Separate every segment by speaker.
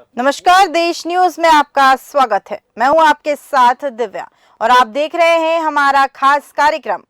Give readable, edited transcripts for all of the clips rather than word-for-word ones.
Speaker 1: नमस्कार, देश न्यूज में आपका स्वागत है। मैं हूं आपके साथ दिव्या और आप देख रहे हैं हमारा खास कार्यक्रम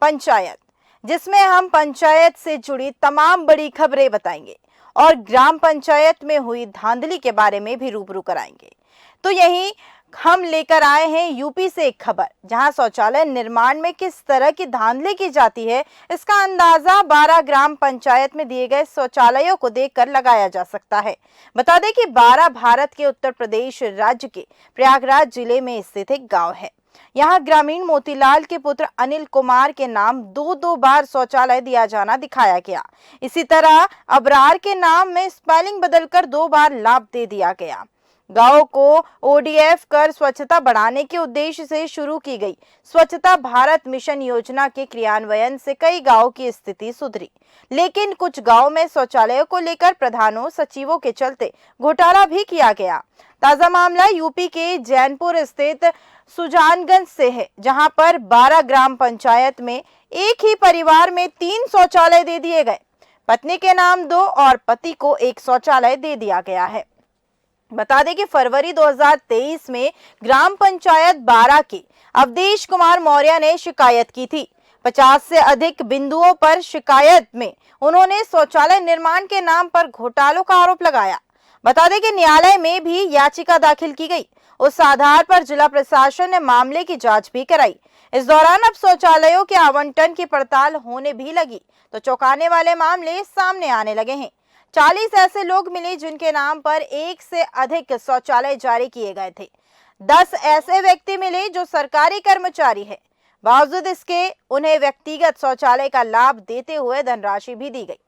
Speaker 1: पंचायत, जिसमें हम पंचायत से जुड़ी तमाम बड़ी खबरें बताएंगे और ग्राम पंचायत में हुई धांधली के बारे में भी रूबरू कराएंगे। तो यही हम लेकर आए हैं यूपी से एक खबर, जहां शौचालय निर्माण में किस तरह की धांधली की जाती है, इसका अंदाजा 12 ग्राम पंचायत में दिए गए शौचालयों को देखकर लगाया जा सकता है। बता दें कि 12 भारत के उत्तर प्रदेश राज्य के प्रयागराज जिले में स्थित एक गांव है। यहाँ ग्रामीण मोतीलाल के पुत्र अनिल कुमार के नाम दो बार शौचालय दिया जाना दिखाया गया। इसी तरह अबरार के नाम में स्पेलिंग बदलकर 2 बार लाभ दे दिया गया। गांव को ओडीएफ कर स्वच्छता बढ़ाने के उद्देश्य से शुरू की गई स्वच्छता भारत मिशन योजना के क्रियान्वयन से कई गांवों की स्थिति सुधरी, लेकिन कुछ गांवों में शौचालयों को लेकर प्रधानों सचिवों के चलते घोटाला भी किया गया। ताजा मामला यूपी के जैनपुर स्थित सुजानगंज से है, जहां पर 12 ग्राम पंचायत में एक ही परिवार में 3 शौचालय दे दिए गए। पत्नी के नाम 2 और पति को 1 शौचालय दे दिया गया है। बता दें कि फरवरी 2023 में ग्राम पंचायत 12 के अवधेश कुमार मौर्य ने शिकायत की थी। 50 से अधिक बिंदुओं पर शिकायत में उन्होंने शौचालय निर्माण के नाम पर घोटालों का आरोप लगाया। बता दें कि न्यायालय में भी याचिका दाखिल की गई। उस आधार पर जिला प्रशासन ने मामले की जांच भी कराई। इस दौरान अब शौचालयों के आवंटन की पड़ताल होने भी लगी तो चौंकाने वाले मामले सामने आने लगे हैं। 40 ऐसे लोग मिले जिनके नाम पर 1 से अधिक शौचालय जारी किए गए थे। 10 ऐसे व्यक्ति मिले जो सरकारी कर्मचारी है। बावजूद इसके उन्हें व्यक्तिगत शौचालय का लाभ देते हुए धनराशि भी दी गई।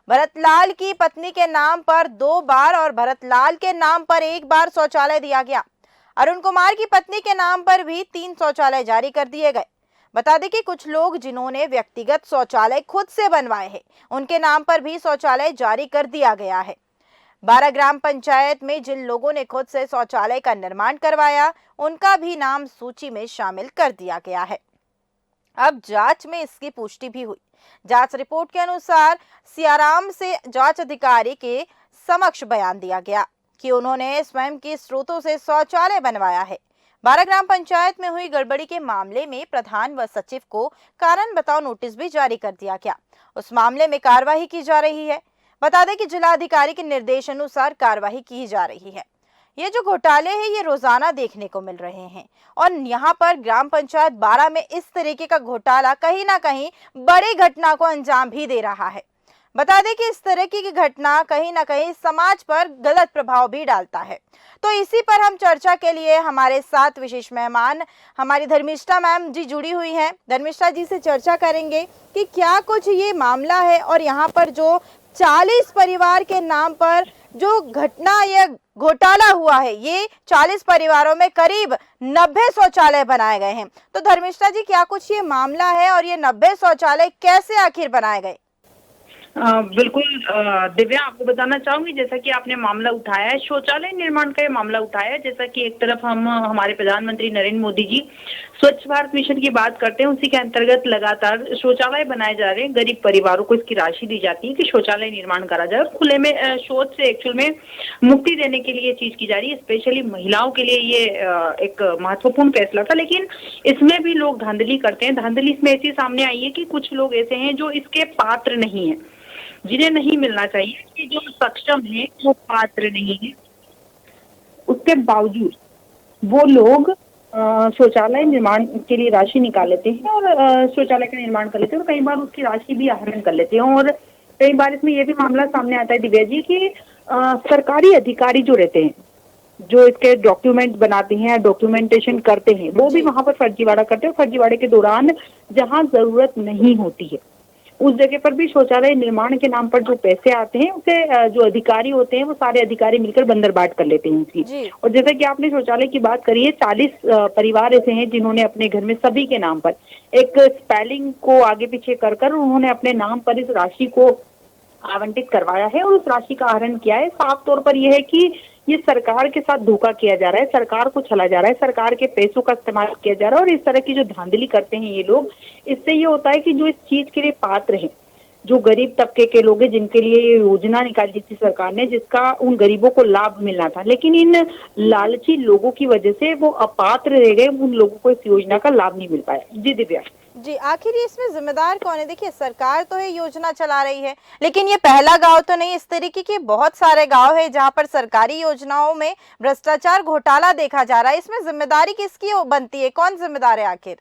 Speaker 1: भरतलाल की पत्नी के नाम पर 2 बार और भरतलाल के नाम पर 1 बार शौचालय दिया गया। अरुण कुमार की पत्नी के नाम पर भी 3 शौचालय जारी कर दिए गए। बता दें कि कुछ लोग जिन्होंने व्यक्तिगत शौचालय खुद से बनवाए हैं, उनके नाम पर भी शौचालय जारी कर दिया गया है। 12 ग्राम पंचायत में जिन लोगों ने खुद से शौचालय का निर्माण करवाया, उनका भी नाम सूची में शामिल कर दिया गया है। अब जांच में इसकी पुष्टि भी हुई। जांच रिपोर्ट के अनुसार सियाराम से जांच अधिकारी के समक्ष बयान दिया गया कि उन्होंने स्वयं के स्रोतों से शौचालय बनवाया है। 12 ग्राम पंचायत में हुई गड़बड़ी के मामले में प्रधान व सचिव को कारण बताओ नोटिस भी जारी कर दिया गया। उस मामले में कार्रवाई की जा रही है। बता दें कि जिलाधिकारी के निर्देश अनुसार कार्रवाई की जा रही है। ये जो घोटाले हैं ये रोजाना देखने को मिल रहे हैं और यहाँ पर ग्राम पंचायत 12 में इस तरीके का घोटाला कहीं ना कहीं बड़ी घटना को अंजाम भी दे रहा है। बता दें कि इस तरह की घटना कहीं ना कहीं समाज पर गलत प्रभाव भी डालता है। तो इसी पर हम चर्चा के लिए हमारे साथ विशेष मेहमान हमारी धर्मिष्ठा मैम जी जुड़ी हुई हैं। धर्मिष्ठा जी से चर्चा करेंगे कि क्या कुछ ये मामला है और यहाँ पर जो 40 परिवार के नाम पर जो घटना या घोटाला हुआ है, ये 40 परिवारों में करीब 90 शौचालय बनाए गए हैं। तो धर्मिष्ठा जी, क्या कुछ ये मामला है और ये 90 शौचालय कैसे आखिर बनाए गए?
Speaker 2: बिल्कुल दिव्या, आपको बताना चाहूंगी, जैसा कि आपने मामला उठाया है, शौचालय निर्माण का ये मामला उठाया है। जैसा कि एक तरफ हम हमारे प्रधानमंत्री नरेंद्र मोदी जी स्वच्छ भारत मिशन की बात करते हैं, उसी के अंतर्गत लगातार शौचालय बनाए जा रहे हैं। गरीब परिवारों को इसकी राशि दी जाती है कि शौचालय निर्माण करा जाए। खुले में शौच से एक्चुअल में मुक्ति देने के लिए ये चीज की जा रही है। स्पेशली महिलाओं के लिए ये एक महत्वपूर्ण फैसला था, लेकिन इसमें भी लोग धांधली करते हैं। धांधली इसमें ऐसी सामने आई है कि कुछ लोग ऐसे हैं जो इसके पात्र नहीं है, जिन्हें नहीं मिलना चाहिए, कि जो सक्षम है वो पात्र नहीं है, उसके बावजूद वो लोग शौचालय निर्माण के लिए राशि निकाल लेते हैं और शौचालय का निर्माण कर लेते हैं और कई बार उसकी राशि भी आहरण कर लेते हैं। और कई बार इसमें यह भी मामला सामने आता है दिव्या जी कि सरकारी अधिकारी जो रहते हैं, जो इसके डॉक्यूमेंट बनाते हैं, डॉक्यूमेंटेशन करते हैं, वो भी वहां पर फर्जीवाड़ा करते हैं। और फर्जीवाड़े के दौरान जहां जरूरत नहीं होती है उस जगह पर भी शौचालय निर्माण के नाम पर जो पैसे आते हैं उसे जो अधिकारी होते हैं वो सारे अधिकारी मिलकर बंदरबाट कर लेते हैं उसकी। और जैसा कि आपने शौचालय की बात करी है, 40 परिवार ऐसे हैं जिन्होंने अपने घर में सभी के नाम पर एक स्पेलिंग को आगे पीछे कर उन्होंने अपने नाम पर इस राशि को आवंटित करवाया है और उस राशि का आहरण किया है। साफ तौर पर यह है कि ये सरकार के साथ धोखा किया जा रहा है, सरकार को छला जा रहा है, सरकार के पैसों का इस्तेमाल किया जा रहा है। और इस तरह की जो धांधली करते हैं ये लोग, इससे ये होता है कि जो इस चीज के लिए पात्र हैं, जो गरीब तबके के लोग हैं जिनके लिए ये योजना निकाली थी सरकार ने, जिसका उन गरीबों को लाभ मिलना था, लेकिन इन लालची लोगों की वजह से वो अपात्र रह गए, उन लोगों को इस योजना का लाभ नहीं मिल पाया। जी दिव्या।
Speaker 1: जी, आखिर ये इसमें जिम्मेदार कौन है? देखिए, सरकार तो है योजना चला रही है, लेकिन ये पहला गांव तो नहीं, इस तरीके के बहुत सारे गांव है जहां पर सरकारी योजनाओं में भ्रष्टाचार घोटाला देखा जा रहा है। इसमें जिम्मेदारी किसकी बनती है? कौन जिम्मेदार है आखिर?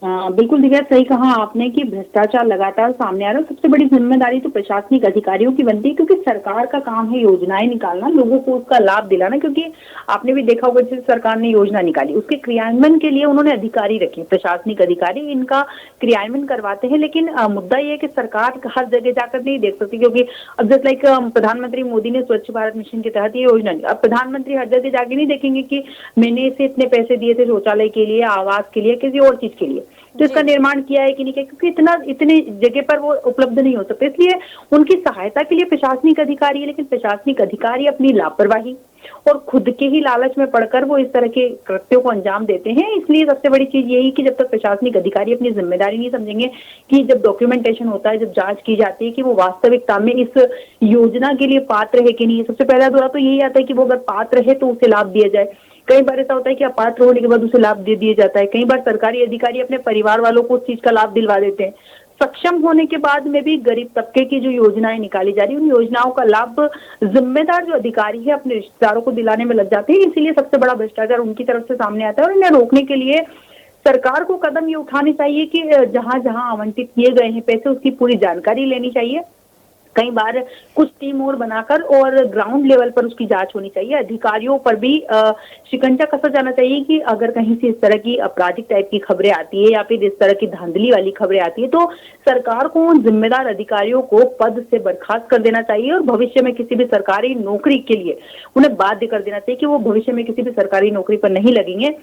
Speaker 2: बिल्कुल दिव्या, सही कहा आपने कि भ्रष्टाचार लगातार सामने आ रहा है। सबसे बड़ी जिम्मेदारी तो प्रशासनिक अधिकारियों की बनती है, क्योंकि सरकार का काम है योजनाएं निकालना, लोगों को उसका लाभ दिलाना। क्योंकि आपने भी देखा होगा, जैसे सरकार ने योजना निकाली, उसके क्रियान्वयन के लिए उन्होंने अधिकारी रखे, प्रशासनिक अधिकारी इनका क्रियान्वयन करवाते हैं। लेकिन मुद्दा ये है कि सरकार हर जगह जाकर नहीं देख सकती, क्योंकि अब जस्ट लाइक प्रधानमंत्री मोदी ने स्वच्छ भारत मिशन के तहत ये योजना निकाली। अब प्रधानमंत्री हर जगह जाके नहीं देखेंगे कि मैंने इसे इतने पैसे दिए थे शौचालय के लिए, आवास के लिए, किसी और चीज के लिए, तो इसका निर्माण किया है कि नहीं किया, क्योंकि इतने जगह पर वो उपलब्ध नहीं हो सकते। इसलिए उनकी सहायता के लिए प्रशासनिक अधिकारी है, लेकिन प्रशासनिक अधिकारी अपनी लापरवाही और खुद के ही लालच में पड़कर वो इस तरह के कृत्यों को अंजाम देते हैं। इसलिए सबसे बड़ी चीज यही कि जब तक प्रशासनिक अधिकारी अपनी जिम्मेदारी नहीं समझेंगे, कि जब डॉक्यूमेंटेशन होता है, जब जांच की जाती है कि वो वास्तविकता में इस योजना के लिए पात्र है कि नहीं, सबसे पहला दौरा तो यही आता है कि वो अगर पात्र है तो उसे लाभ दिया जाए। कई बार ऐसा होता है कि अपात्र होने के बाद उसे लाभ दे दिया जाता है। कई बार सरकारी अधिकारी अपने परिवार वालों को उस चीज का लाभ दिलवा देते हैं। सक्षम होने के बाद में भी गरीब तबके की जो योजनाएं निकाली जा रही है, उन योजनाओं का लाभ जिम्मेदार जो अधिकारी है अपने रिश्तेदारों को दिलाने में लग जाते हैं। इसीलिए सबसे बड़ा भ्रष्टाचार उनकी तरफ से सामने आता है, और इन्हें रोकने के लिए सरकार को कदम ये उठाने चाहिए कि जहां जहां आवंटित किए गए हैं पैसे, उसकी पूरी जानकारी लेनी चाहिए। कई बार कुछ टीम और बनाकर और ग्राउंड लेवल पर उसकी जांच होनी चाहिए। अधिकारियों पर भी शिकंजा कसा जाना चाहिए कि अगर कहीं से इस तरह की आपराधिक टाइप की खबरें आती है या फिर इस तरह की धांधली वाली खबरें आती है, तो सरकार को उन जिम्मेदार अधिकारियों को पद से बर्खास्त कर देना चाहिए, और भविष्य में किसी भी सरकारी नौकरी के लिए उन्हें बाध्य कर देना चाहिए कि वो भविष्य में किसी भी सरकारी नौकरी पर नहीं लगेंगे।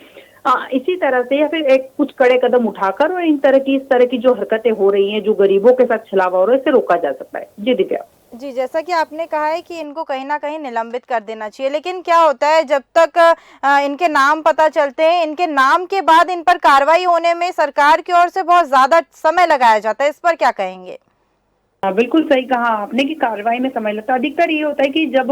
Speaker 2: इसी तरह से या फिर एक कुछ कड़े कदम उठाकर और इस तरह की जो हरकतें हो रही हैं, जो गरीबों के साथ छलावा हो रहा है, इसे रोका जा सकता है। जी दिव्या।
Speaker 1: जी, जैसा कि आपने कहा है कि इनको कहीं ना कहीं निलंबित कर देना चाहिए, लेकिन क्या होता है जब तक इनके नाम पता चलते हैं, इनके नाम के बाद इन पर कार्रवाई होने में सरकार की ओर से बहुत ज्यादा समय लगाया जाता है, इस पर क्या कहेंगे?
Speaker 2: बिल्कुल सही कहा आपने कि कार्रवाई में समय लगता है। अधिकतर ये होता है कि जब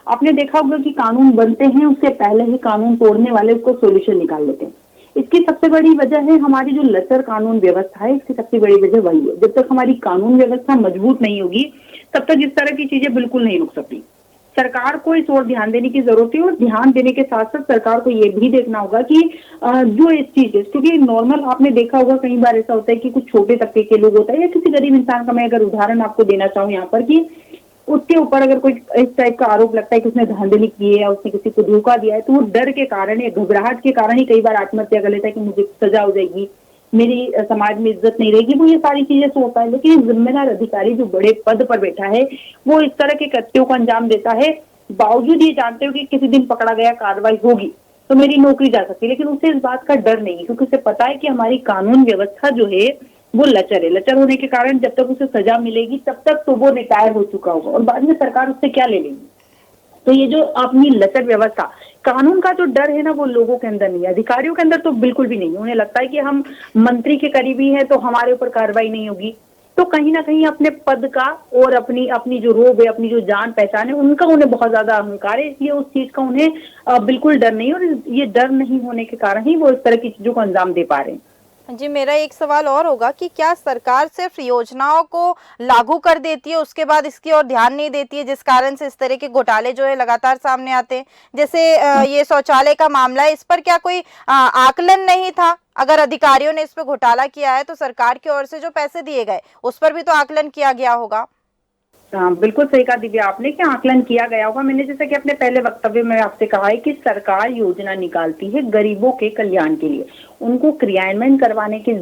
Speaker 2: आपने देखा होगा कि कानून बनते हैं, उससे पहले ही कानून तोड़ने वाले उसको सोल्यूशन निकाल लेते हैं। इसकी सबसे बड़ी वजह है हमारी जो लचर कानून व्यवस्था है, इसकी सबसे बड़ी वजह वही है। जब तक हमारी कानून व्यवस्था मजबूत नहीं होगी, तब तक इस तरह की चीजें बिल्कुल नहीं रुक सकती। सरकार को इस ओर ध्यान देने की जरूरत है, और ध्यान देने के साथ साथ सरकार को ये भी देखना होगा कि जो इस चीज है, क्योंकि नॉर्मल आपने देखा होगा कई बार ऐसा होता है कि कुछ छोटे तबके के लोग होता है या किसी गरीब इंसान का, मैं अगर उदाहरण आपको देना चाहूँ यहाँ पर, कि उसके ऊपर अगर कोई इस टाइप का आरोप लगता है कि उसने धांधली की है या उसने किसी को धोखा दिया है, तो वो डर के कारण या घबराहट के कारण ही कई बार आत्महत्या कर लेता है कि मुझे सजा हो जाएगी, मेरी समाज में इज्जत नहीं रहेगी, वो ये सारी चीजें सोचता है। लेकिन जिम्मेदार अधिकारी जो बड़े पद पर बैठा है, वो इस तरह के कृत्यों को अंजाम देता है, बावजूद ये जानते हो कि किसी दिन पकड़ा गया, कार्रवाई होगी तो मेरी नौकरी जा सकती है, लेकिन उसे इस बात का डर नहीं है, क्योंकि उसे पता है कि हमारी कानून व्यवस्था जो है वो लचर है। लचर होने के कारण जब तक उसे सजा मिलेगी तब तक तो वो रिटायर हो चुका होगा, और बाद में सरकार उससे क्या ले लेगी। तो ये जो अपनी लचर व्यवस्था, कानून का जो डर है ना, वो लोगों के अंदर नहीं है, अधिकारियों के अंदर तो बिल्कुल भी नहीं है। उन्हें लगता है कि हम मंत्री के करीबी हैं तो हमारे ऊपर कार्रवाई नहीं होगी, तो कहीं ना कहीं अपने पद का और अपनी जो रोब है, अपनी जो जान पहचान है, उनका उन्हें बहुत ज्यादा अहंकार है। इसलिए उस चीज का उन्हें बिल्कुल डर नहीं है, और ये डर नहीं होने के कारण ही वो इस तरह की चीजों को अंजाम दे पा रहे हैं।
Speaker 1: जी, मेरा एक सवाल और होगा कि क्या सरकार सिर्फ योजनाओं को लागू कर देती है, उसके बाद इसकी ओर ध्यान नहीं देती है, जिस कारण से इस तरह के घोटाले जो है लगातार सामने आते हैं? जैसे ये शौचालय का मामला है, इस पर क्या कोई आकलन नहीं था? अगर अधिकारियों ने इस पर घोटाला किया है तो सरकार की ओर से जो पैसे दिए गए उस पर भी तो आकलन किया गया होगा।
Speaker 2: बिल्कुल सही कहा दिव्या आपने कि आकलन किया गया होगा। मैंने जैसे कि अपने पहले वक्तव्य में आपसे कहा है कि सरकार योजना निकालती है गरीबों के कल्याण के लिए, उनको क्रियान्वयन करवाने की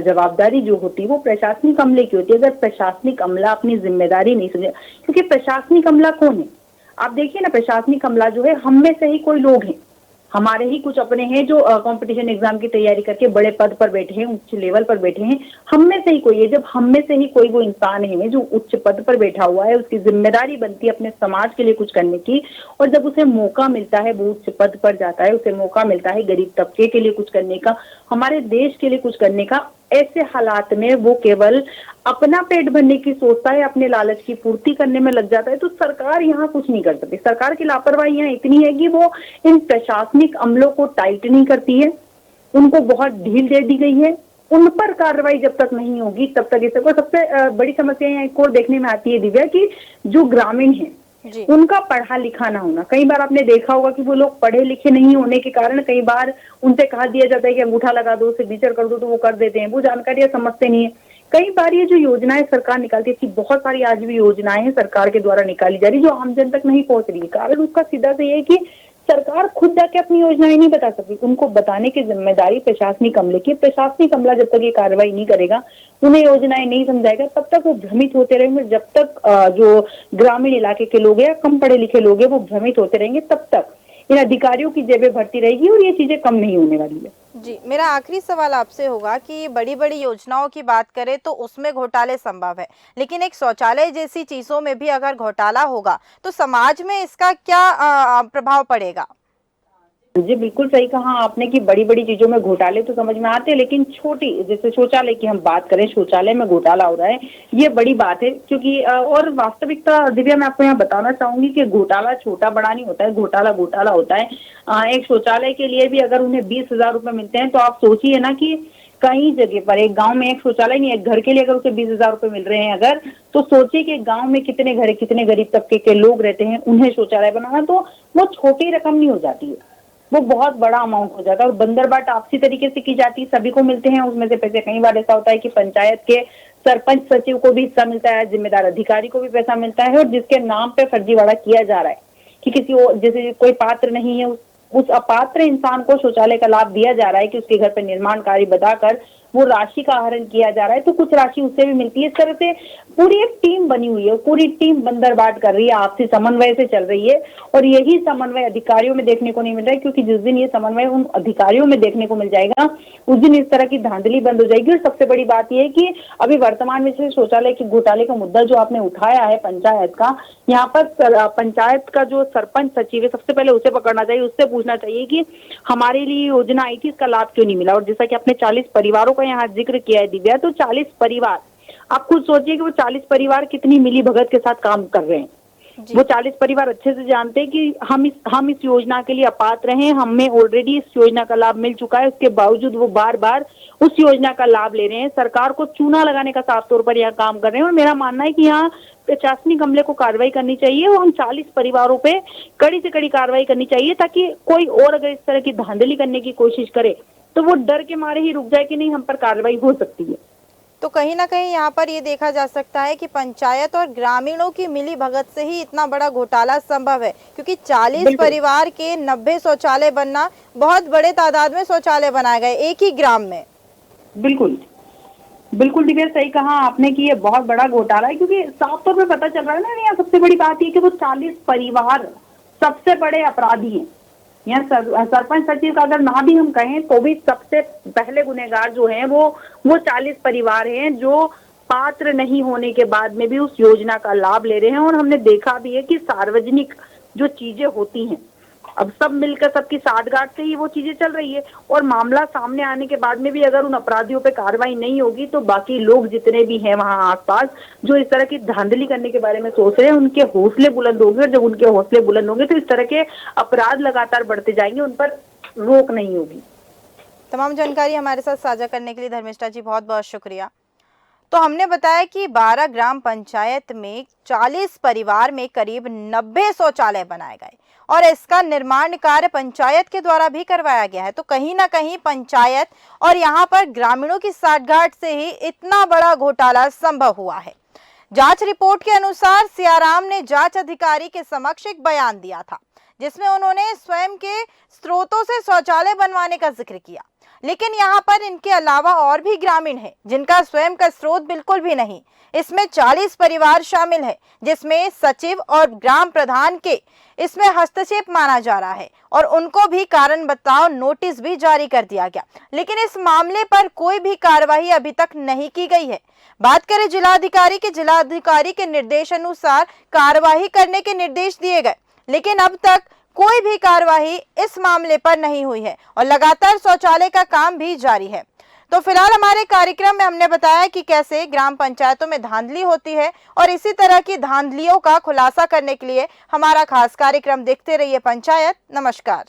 Speaker 2: जवाबदारी जो होती है वो प्रशासनिक अमले की होती है। अगर प्रशासनिक अमला अपनी जिम्मेदारी नहीं समझे, क्योंकि प्रशासनिक अमला कौन है, आप देखिए ना, प्रशासनिक अमला जो है हम में से ही कोई लोग हैं, हमारे ही कुछ अपने हैं जो कंपटीशन एग्जाम की तैयारी करके बड़े पद पर बैठे हैं, उच्च लेवल पर बैठे हैं, हम में से ही कोई है। जब हम में से ही कोई वो इंसान है जो उच्च पद पर बैठा हुआ है, उसकी जिम्मेदारी बनती है अपने समाज के लिए कुछ करने की, और जब उसे मौका मिलता है, वो उच्च पद पर जाता है, उसे मौका मिलता है गरीब तबके के लिए कुछ करने का, हमारे देश के लिए कुछ करने का, ऐसे हालात में वो केवल अपना पेट भरने की सोचता है, अपने लालच की पूर्ति करने में लग जाता है, तो सरकार यहाँ कुछ नहीं कर सकती। सरकार की लापरवाही यहाँ इतनी है कि वो इन प्रशासनिक अमलों को टाइट नहीं करती है, उनको बहुत ढील दे दी गई है। उन पर कार्रवाई जब तक नहीं होगी तब तक इसे। सबसे बड़ी समस्या यहाँ एक और देखने में आती है दिव्या, कि जो ग्रामीण है
Speaker 1: जी।
Speaker 2: उनका पढ़ा लिखा ना होना। कई बार आपने देखा होगा कि वो लोग पढ़े लिखे नहीं होने के कारण कई बार उनसे कहा दिया जाता है कि अंगूठा लगा दो, सिग्नेचर कर दो, तो वो कर देते हैं। वो जानकारियां समझते नहीं है। कई बार ये जो योजनाएं सरकार निकालती है, बहुत सारी आज भी योजनाएं सरकार के द्वारा निकाली जा रही जो आम जन तक नहीं पहुंच रही है। कारण उसका सीधा से ये है कि सरकार खुद जाके अपनी योजनाएं नहीं बता सकती, उनको बताने की जिम्मेदारी प्रशासनिक अमले की। प्रशासनिक अमला जब तक ये कार्रवाई नहीं करेगा, उन्हें योजनाएं नहीं समझाएगा, तब तक वो भ्रमित होते रहेंगे। जब तक जो ग्रामीण इलाके के लोग हैं या कम पढ़े लिखे लोग हैं वो भ्रमित होते रहेंगे, तब तक इन अधिकारियों की जेबें भरती रहेगी और ये चीजें कम नहीं होने वाली है।
Speaker 1: जी, मेरा आखिरी सवाल आपसे होगा कि बड़ी बड़ी योजनाओं की बात करें तो उसमें घोटाले संभव है, लेकिन एक शौचालय जैसी चीजों में भी अगर घोटाला होगा तो समाज में इसका क्या प्रभाव पड़ेगा?
Speaker 2: जी बिल्कुल सही कहा आपने कि बड़ी बड़ी चीजों में घोटाले तो समझ में आते हैं, लेकिन छोटी, जैसे शौचालय की हम बात करें, शौचालय में घोटाला हो रहा है, ये बड़ी बात है। क्योंकि और वास्तविकता दिव्या मैं आपको यहाँ बताना चाहूंगी कि घोटाला छोटा बड़ा नहीं होता है, घोटाला घोटाला होता है। एक शौचालय के लिए भी अगर उन्हें 20,000 रुपए मिलते हैं तो आप सोचिए ना कि कई जगह पर, एक गांव में एक शौचालय नहीं, एक घर के लिए अगर उसे 20,000 रुपए मिल रहे हैं अगर, तो सोचिए कि गांव में कितने घर, कितने गरीब तबके के लोग रहते हैं, उन्हें शौचालय बनाना तो वो छोटी रकम नहीं हो जाती है, वो बहुत बड़ा अमाउंट हो जाता है। और बंदरबाट आपसी तरीके से की जाती है, सभी को मिलते हैं उसमें से पैसे। कई बार ऐसा होता है कि पंचायत के सरपंच सचिव को भी हिस्सा मिलता है, जिम्मेदार अधिकारी को भी पैसा मिलता है, और जिसके नाम पे फर्जीवाड़ा किया जा रहा है कि किसी और, जैसे कोई पात्र नहीं है, उस अपात्र इंसान को शौचालय का लाभ दिया जा रहा है कि उसके घर पर निर्माण कार्य बताकर वो राशि का आहरण किया जा रहा है, तो कुछ राशि उससे भी मिलती है। इस तरह से पूरी एक टीम बनी हुई है, पूरी टीम बंदरबाट कर रही है, आपसी समन्वय से चल रही है। और यही समन्वय अधिकारियों में देखने को नहीं मिल रहा है, क्योंकि जिस दिन ये समन्वय उन अधिकारियों में देखने को मिल जाएगा उस दिन इस तरह की धांधली बंद हो जाएगी। और सबसे बड़ी बात यह है कि अभी वर्तमान में जैसे शौचालय के घोटाले का मुद्दा जो आपने उठाया है पंचायत का, यहाँ पर पंचायत का जो सरपंच सचिव है, सबसे पहले उसे पकड़ना चाहिए, उससे पूछना चाहिए कि हमारे लिए योजना आई थी, इसका लाभ क्यों नहीं मिला। और जैसा कि आपने 40 परिवारों का यहाँ जिक्र किया है दिव्या, तो 40 परिवार, आप खुद सोचिए कि वो 40 परिवार कितनी मिली भगत के साथ काम कर रहे हैं। वो 40 परिवार अच्छे से जानते हैं कि हम इस योजना के लिए अपात्र हैं, हमें ऑलरेडी इस योजना का लाभ मिल चुका है, उसके बावजूद वो बार बार उस योजना का लाभ ले रहे हैं। सरकार को चूना लगाने का साफ तौर पर यहाँ काम कर रहे हैं। और मेरा मानना है कि यहाँ प्रशासनिक अमले को कार्रवाई करनी चाहिए और उन 40 परिवारों पे कड़ी से कड़ी कार्रवाई करनी चाहिए, ताकि कोई और अगर इस तरह की धांधली करने की कोशिश करे तो वो डर के मारे ही रुक जाए कि नहीं, हम पर कार्रवाई हो सकती है।
Speaker 1: तो कहीं ना कहीं यहाँ पर ये देखा जा सकता है कि पंचायत और ग्रामीणों की मिली भगत से ही इतना बड़ा घोटाला संभव है, क्योंकि 40 परिवार के 90 शौचालय बनना, बहुत बड़े तादाद में शौचालय बनाए गए एक ही ग्राम में।
Speaker 2: बिल्कुल बिल्कुल दिव्या सही कहा आपने कि ये बहुत बड़ा घोटाला है, क्योंकि साफ तौर पे पता चल रहा है ना। यहाँ सबसे बड़ी बात ये कि वो 40 परिवार सबसे बड़े अपराधी हैं। यहाँ सरपंच सचिव का अगर ना भी हम कहें तो भी सबसे पहले गुनहगार जो हैं वो 40 परिवार हैं, जो पात्र नहीं होने के बाद में भी उस योजना का लाभ ले रहे हैं। और हमने देखा भी है कि सार्वजनिक जो चीजें होती हैं, अब सब मिलकर सबकी साठगांठ से ही वो चीजें चल रही है। और मामला सामने आने के बाद में भी अगर उन अपराधियों पे कार्रवाई नहीं होगी तो बाकी लोग जितने भी हैं वहां आसपास जो इस तरह की धांधली करने के बारे में सोच रहे हैं, उनके हौसले बुलंद होंगे। और जब उनके हौसले बुलंद होंगे तो इस तरह के अपराध लगातार बढ़ते जाएंगे, उन पर रोक नहीं होगी।
Speaker 1: तमाम जानकारी हमारे साथ साझा करने के लिए धर्मिष्ठा जी बहुत बहुत शुक्रिया। तो हमने बताया कि 12 ग्राम पंचायत में 40 परिवार में करीब 90 शौचालय बनाए गए और इसका निर्माण कार्य पंचायत के द्वारा भी करवाया गया है। तो कहीं ना कहीं पंचायत और यहाँ पर ग्रामीणों की साठगांठ से ही इतना बड़ा घोटाला संभव हुआ है। जांच रिपोर्ट के अनुसार सियाराम ने जांच अधिकारी के समक्ष एक बयान दिया था, जिसमें उन्होंने स्वयं के स्रोतों से शौचालय बनवाने का जिक्र किया। लेकिन यहाँ पर इनके अलावा और भी ग्रामीण हैं जिनका स्वयं का स्रोत बिल्कुल भी नहीं। इसमें 40 परिवार शामिल है, जिसमें सचिव और ग्राम प्रधान के इसमें हस्तक्षेप माना जा रहा है और उनको भी कारण बताओ नोटिस भी जारी कर दिया गया। लेकिन इस मामले पर कोई भी कार्रवाई अभी तक नहीं की गई है। बात करें जिलाधिकारी के निर्देश अनुसार कार्रवाई करने के निर्देश दिए गए, लेकिन अब तक कोई भी कार्रवाई इस मामले पर नहीं हुई है और लगातार शौचालय का काम भी जारी है। तो फिलहाल हमारे कार्यक्रम में हमने बताया कि कैसे ग्राम पंचायतों में धांधली होती है और इसी तरह की धांधलियों का खुलासा करने के लिए हमारा खास कार्यक्रम देखते रहिए पंचायत। नमस्कार।